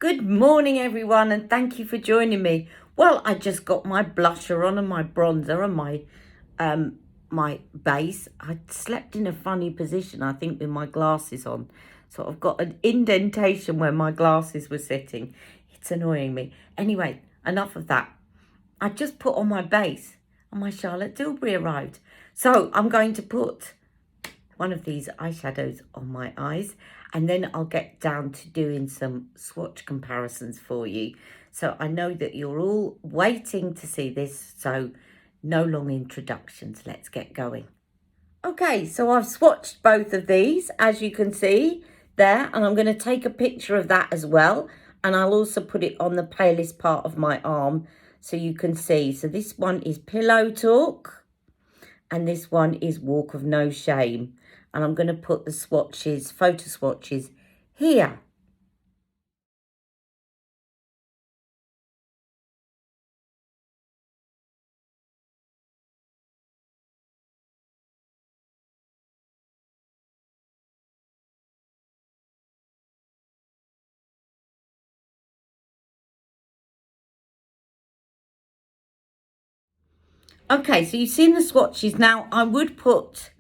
Good morning, everyone, and thank you for joining me. Well, I just got my blusher on and my bronzer and my base. I slept in a funny position, I think, with my glasses on. So I've got an indentation where my glasses were sitting. It's annoying me. Anyway, enough of that. I just put on my base and my Charlotte Tilbury arrived. So I'm going to put one of these eyeshadows on my eyes, and then I'll get down to doing some swatch comparisons for you. So I know that you're all waiting to see this, so no long introductions, let's get going. Okay, so I've swatched both of these, as you can see there, and I'm going to take a picture of that as well, and I'll also put it on the palest part of my arm so you can see. So this one is Pillow Talk, and this one is Walk of No Shame. And I'm going to put the swatches, photo swatches, here. Okay, so you've seen the swatches. Now, I would put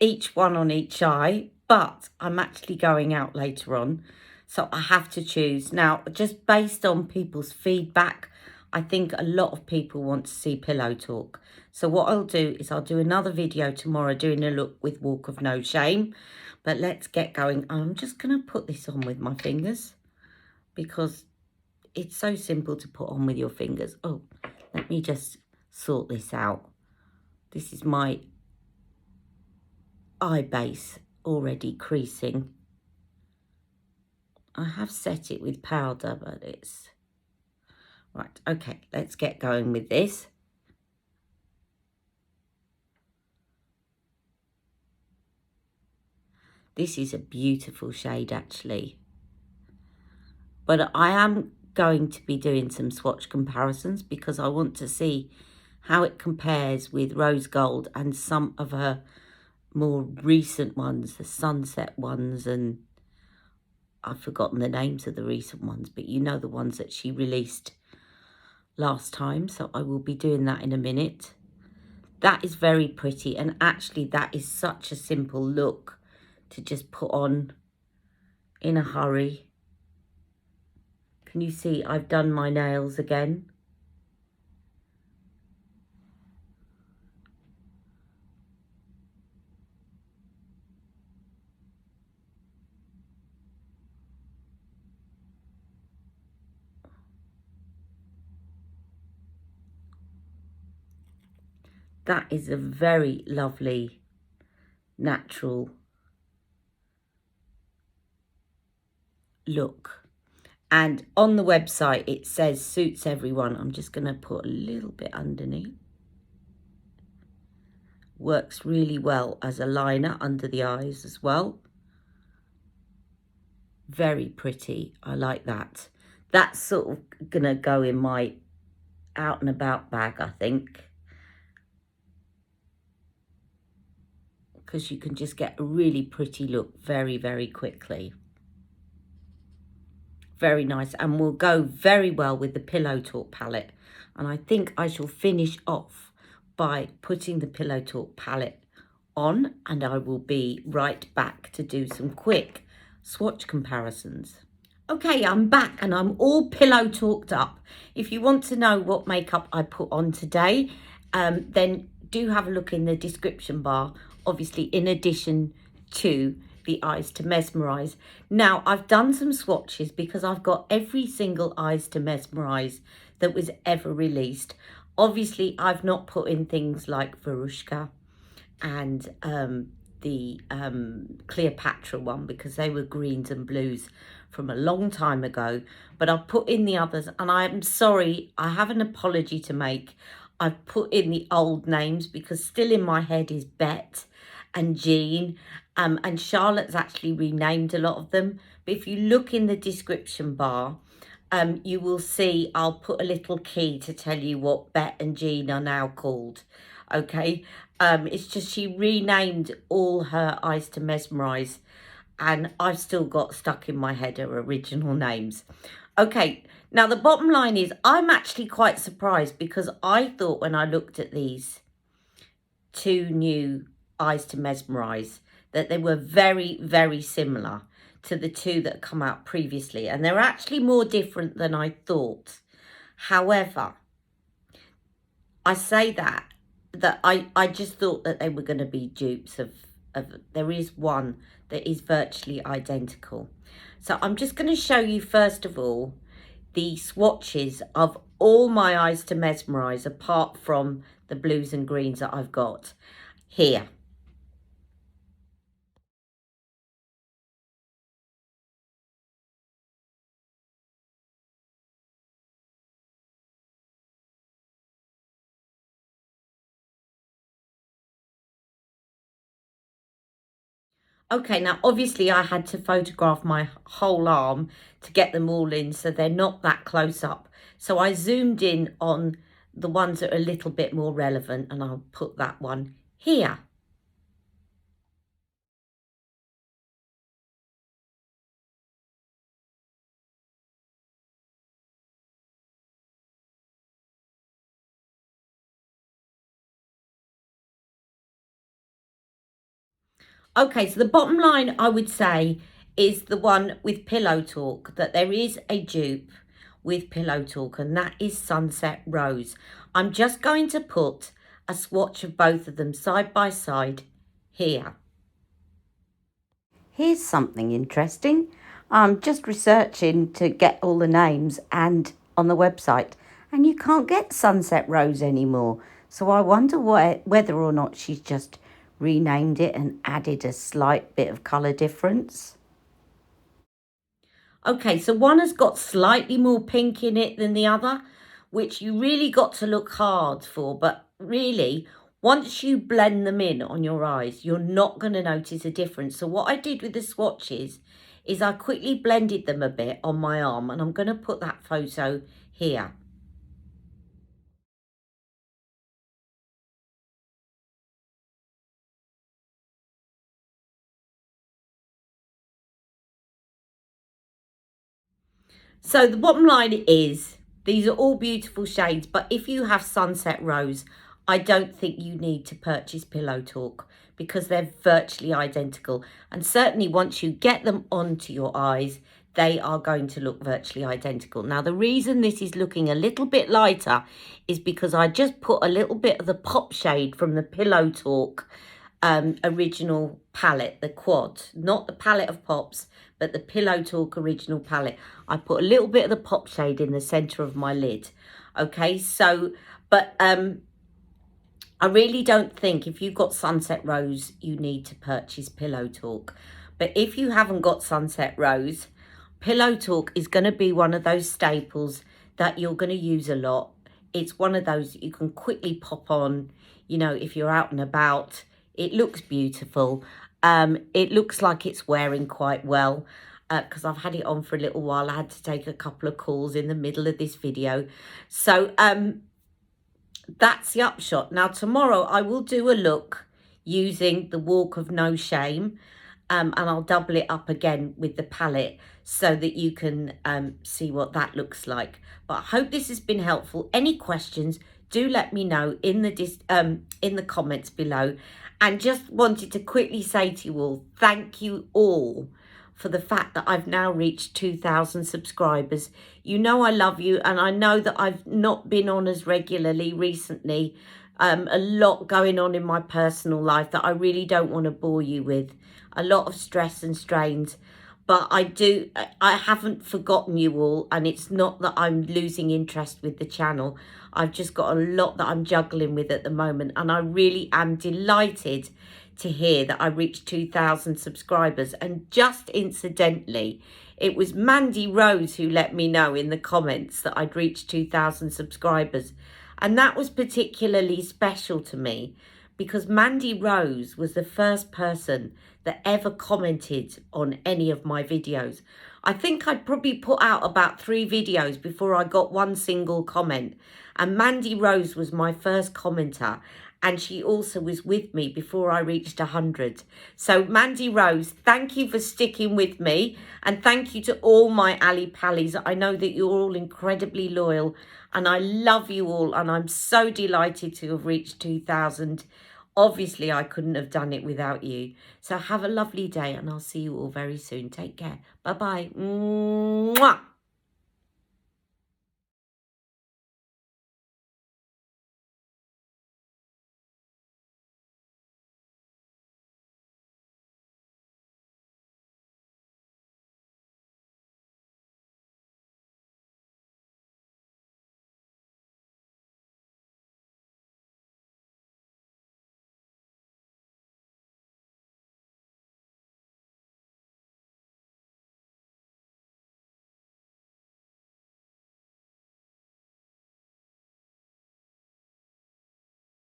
each one on each eye, but I'm actually going out later on, so I have to choose. Now, just based on people's feedback, I think a lot of people want to see Pillow Talk. So what I'll do is I'll do another video tomorrow doing a look with Walk of No Shame. But let's get going. I'm just going to put this on with my fingers because it's so simple to put on with your fingers. Oh, let me just sort this out. This is my eye base already creasing. I have set it with powder, but it's... Right, okay, let's get going with this. This is a beautiful shade, actually. But I am going to be doing some swatch comparisons because I want to see how it compares with Rose Gold and some of her more recent ones, the Sunset ones, and I've forgotten the names of the recent ones, but you know the ones that she released last time. So I will be doing that in a minute. That is very pretty, and actually that is such a simple look to just put on in a hurry. Can you see I've done my nails again? That is a very lovely, natural look. And on the website, it says suits everyone. I'm just going to put a little bit underneath. Works really well as a liner under the eyes as well. Very pretty. I like that. That's sort of going to go in my out and about bag, I think. Because you can just get a really pretty look very, very quickly. Very nice, and will go very well with the Pillow Talk palette. And I think I shall finish off by putting the Pillow Talk palette on, and I will be right back to do some quick swatch comparisons. Okay, I'm back and I'm all Pillow Talked up. If you want to know what makeup I put on today, then do have a look in the description bar, obviously in addition to the Eyes to Mesmerize. Now, I've done some swatches because I've got every single Eyes to Mesmerize that was ever released. Obviously, I've not put in things like Verushka and the Cleopatra one because they were greens and blues from a long time ago. But I've put in the others, and I'm sorry, I have an apology to make. I've put in the old names because still in my head is Bette and Jean, and Charlotte's actually renamed a lot of them. But if you look in the description bar, you will see I'll put a little key to tell you what Bette and Jean are now called. Okay, it's just she renamed all her Eyes to Mesmerize, and I've still got stuck in my head her original names. Okay, now the bottom line is I'm actually quite surprised, because I thought when I looked at these two new eyes to mesmerize that they were very, very similar to the two that come out previously, and they're actually more different than I thought. However, I say that I just thought that they were going to be dupes of there is one that is virtually identical. So I'm just going to show you first of all the swatches of all my eyes to mesmerize, apart from the blues and greens that I've got here. Okay, now obviously I had to photograph my whole arm to get them all in, so they're not that close up. So I zoomed in on the ones that are a little bit more relevant, and I'll put that one here. Okay, so the bottom line I would say is the one with Pillow Talk, that there is a dupe with Pillow Talk, and that is Sunset Rose. I'm just going to put a swatch of both of them side by side here. Here's something interesting. I'm just researching to get all the names and on the website, and you can't get Sunset Rose anymore. So I wonder whether or not she's just renamed it and added a slight bit of colour difference. Okay, so one has got slightly more pink in it than the other, which you really got to look hard for. But really, once you blend them in on your eyes, you're not going to notice a difference. So what I did with the swatches is I quickly blended them a bit on my arm, and I'm going to put that photo here. So the bottom line is these are all beautiful shades, but if you have Sunset Rose, I don't think you need to purchase Pillow Talk, because they're virtually identical. And certainly once you get them onto your eyes, they are going to look virtually identical. Now, the reason this is looking a little bit lighter is because I just put a little bit of the pop shade from the Pillow Talk original palette, the quad, not the palette of pops, but the Pillow Talk original palette. I put a little bit of the pop shade in the center of my lid. Okay, so, but I really don't think if you've got Sunset Rose, you need to purchase Pillow Talk. But if you haven't got Sunset Rose, Pillow Talk is going to be one of those staples that you're going to use a lot. It's one of those that you can quickly pop on, you know, if you're out and about. It looks beautiful. It looks like it's wearing quite well, because I've had it on for a little while. I had to take a couple of calls in the middle of this video. So that's the upshot. Now, tomorrow I will do a look using the Walk of No Shame, and I'll double it up again with the palette so that you can see what that looks like. But I hope this has been helpful. Any questions, do let me know in the comments below. And just wanted to quickly say to you all, thank you all for the fact that I've now reached 2,000 subscribers. You know I love you, and I know that I've not been on as regularly recently. A lot going on in my personal life that I really don't want to bore you with. A lot of stress and strains. But I haven't forgotten you all, and it's not that I'm losing interest with the channel. I've just got a lot that I'm juggling with at the moment, and I really am delighted to hear that I reached 2,000 subscribers. And just incidentally, it was Mandy Rose who let me know in the comments that I'd reached 2,000 subscribers. And that was particularly special to me, because Mandy Rose was the first person that ever commented on any of my videos. I think I'd probably put out about 3 videos before I got one single comment. And Mandy Rose was my first commenter. and she also was with me before I reached 100. So Mandy Rose, thank you for sticking with me, and thank you to all my Ali Pallies. I know that you're all incredibly loyal, and I love you all, and I'm so delighted to have reached 2,000. Obviously, I couldn't have done it without you. So have a lovely day, and I'll see you all very soon. Take care. Bye-bye. Mwah.